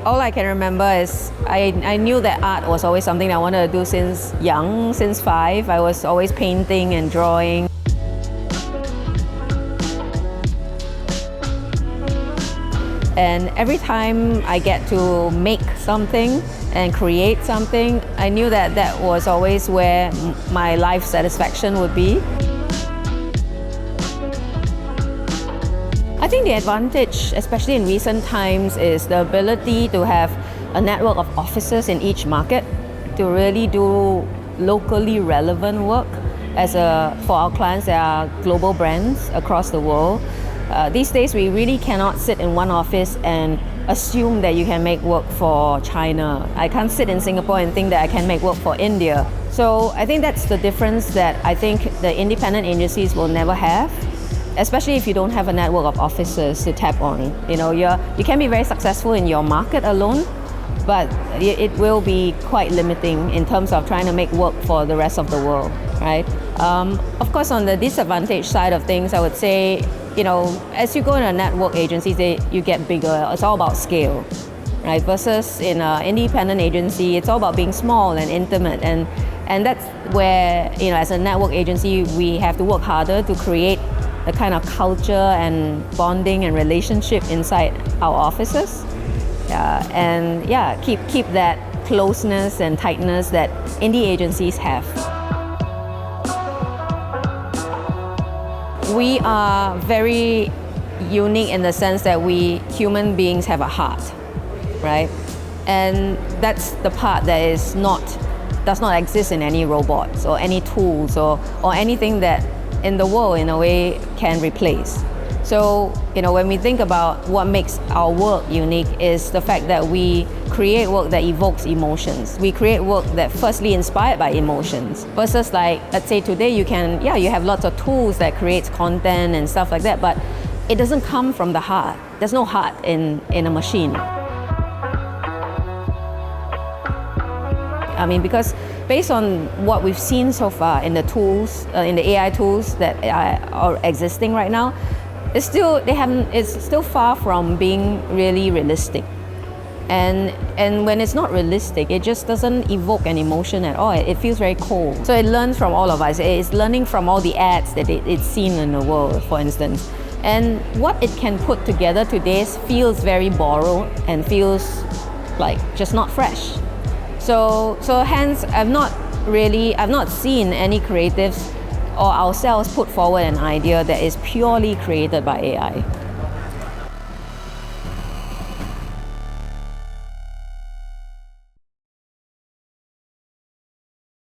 all I can remember is I knew that art was always something I wanted to do since young, since 5. I was always painting and drawing. And every time I get to make something and create something, I knew that that was always where my life satisfaction would be. I think the advantage, especially in recent times, is the ability to have a network of offices in each market to really do locally relevant work. For our clients, there are global brands across the world. These days, we really cannot sit in one office and assume that you can make work for China. I can't sit in Singapore and think that I can make work for India. So I think that's the difference that I think the independent agencies will never have, especially if you don't have a network of offices to tap on. You can be very successful in your market alone, but it will be quite limiting in terms of trying to make work for the rest of the world, right? Of course, on the disadvantage side of things, I would say, as you go in a network agency, you get bigger. It's all about scale, right? Versus in an independent agency, it's all about being small and intimate, and that's where, as a network agency, we have to work harder to create the kind of culture and bonding and relationship inside our offices, keep that closeness and tightness that indie agencies have. We are very unique in the sense that we human beings have a heart, right? And that's the part that does not exist in any robots or any tools or anything that in the world, in a way, can replace. So, when we think about what makes our work unique is the fact that we create work that evokes emotions. We create work that firstly inspired by emotions. Versus let's say today you have lots of tools that creates content and stuff like that, but it doesn't come from the heart. There's no heart in a machine. Because based on what we've seen so far in the tools, in the AI tools that are existing right now, it's still far from being really realistic. And when it's not realistic, it just doesn't evoke an emotion at all. It feels very cold. So it learns from all of us. It's learning from all the ads that it's seen in the world, for instance. And what it can put together today feels very borrowed and feels like just not fresh. So hence, I've not seen any creatives or ourselves put forward an idea that is purely created by AI.